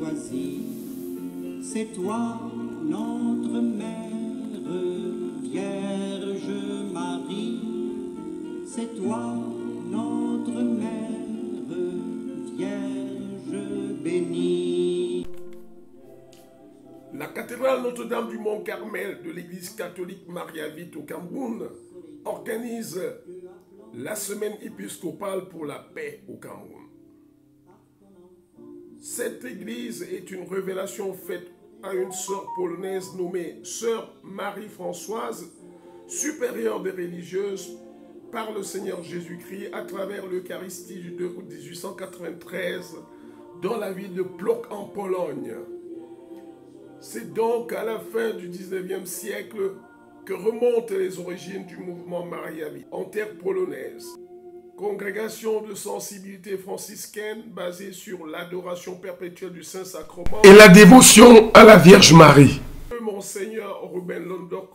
choisi. C'est toi, notre Mère, Vierge Marie. C'est toi, notre Mère, Vierge bénie. La cathédrale Notre-Dame du Mont-Carmel de l'église catholique Maria-Vite au Cameroun organise la semaine épiscopale pour la paix au Cameroun. Cette église est une révélation faite à une sœur polonaise nommée Sœur Marie-Françoise, supérieure des religieuses par le Seigneur Jésus-Christ à travers l'Eucharistie du 2 août 1893 dans la ville de Płock en Pologne. C'est donc à la fin du 19e siècle que remontent les origines du mouvement Maria-Vite en terre polonaise. Congrégation de sensibilité franciscaine basée sur l'adoration perpétuelle du Saint-Sacrement et la dévotion à la Vierge Marie. Monseigneur Ruben Londok,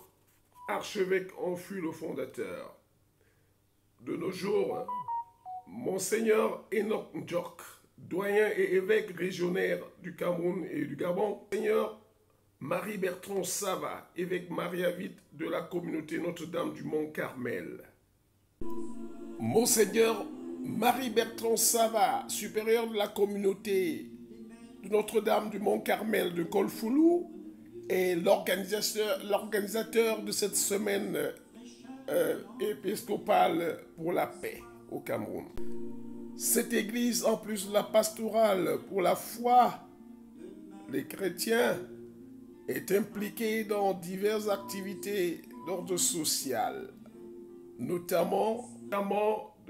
archevêque, en fut le fondateur. De nos jours, Monseigneur Enoch Njok, doyen et évêque régionnaire du Cameroun et du Gabon, Monseigneur Marie-Bertrand Sava, évêque Maria-Vite de la communauté Notre-Dame du Mont-Carmel. Monseigneur Marie-Bertrand Sava, supérieur de la communauté de Notre-Dame du Mont-Carmel de Kolfoulou, est l'organisateur de cette semaine épiscopale pour la paix au Cameroun. Cette église, en plus de la pastorale pour la foi, les chrétiens, est impliquée dans diverses activités d'ordre social, notamment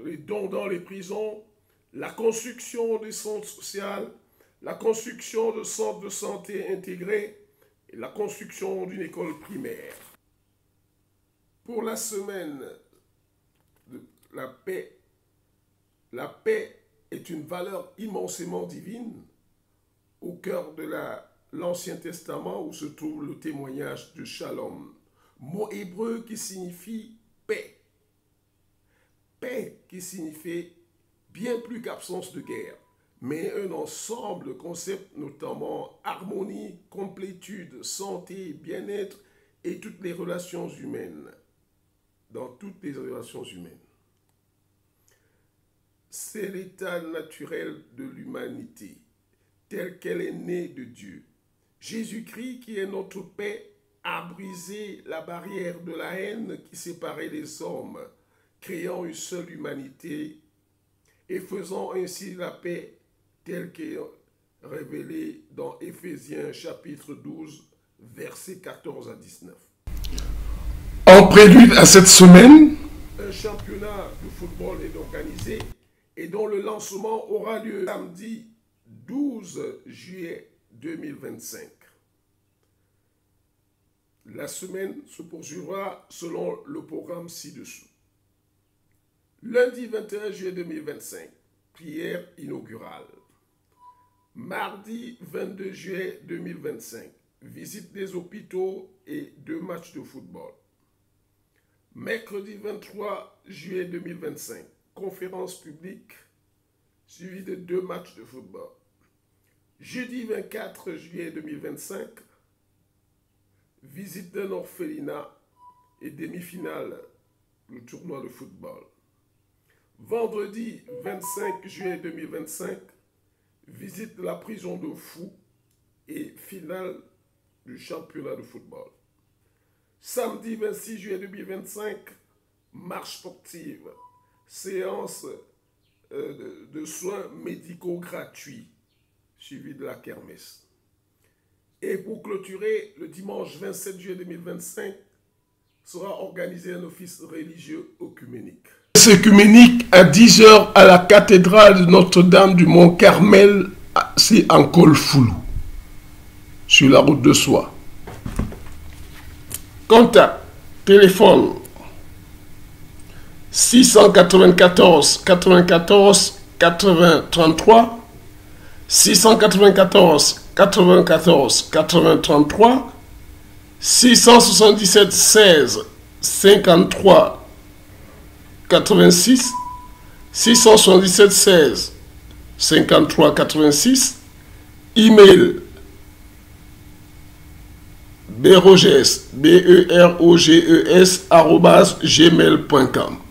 les dons dans les prisons, la construction des centres sociaux, la construction de centres de santé intégrés et la construction d'une école primaire. Pour la semaine de la paix est une valeur immensément divine au cœur de l'Ancien Testament où se trouve le témoignage de Shalom, mot hébreu qui signifie paix. Paix qui signifie bien plus qu'absence de guerre, mais un ensemble de concepts, notamment harmonie, complétude, santé, bien-être et toutes les relations humaines. Dans toutes les relations humaines. C'est l'état naturel de l'humanité, telle qu'elle est née de Dieu. Jésus-Christ, qui est notre paix, a brisé la barrière de la haine qui séparait les hommes, créant une seule humanité et faisant ainsi la paix telle qu'elle est révélée dans Éphésiens chapitre 12, versets 14 à 19. En prélude à cette semaine, un championnat de football est organisé et dont le lancement aura lieu samedi 12 juillet 2025. La semaine se poursuivra selon le programme ci-dessous. Lundi 21 juillet 2025, prière inaugurale. Mardi 22 juillet 2025, visite des hôpitaux et 2 matchs de football. Mercredi 23 juillet 2025, conférence publique suivie de 2 matchs de football. Jeudi 24 juillet 2025, visite d'un orphelinat et demi-finale du tournoi de football. Vendredi 25 juillet 2025, visite de la prison de Fou et finale du championnat de football. Samedi 26 juillet 2025, marche sportive, séance de soins médicaux gratuits, suivi de la kermesse. Et pour clôturer, le dimanche 27 juillet 2025, sera organisé un office religieux œcuménique. Œcuménique à 10 h à la cathédrale de Notre-Dame du Mont-Carmel, c'est en Kolfoulou, sur la route de Soie. Contact, téléphone 694 94 80 33, 694 94 80 33, 677 16 53 86, 677 16 53 86 Email beroges, beroges, @gmail.com.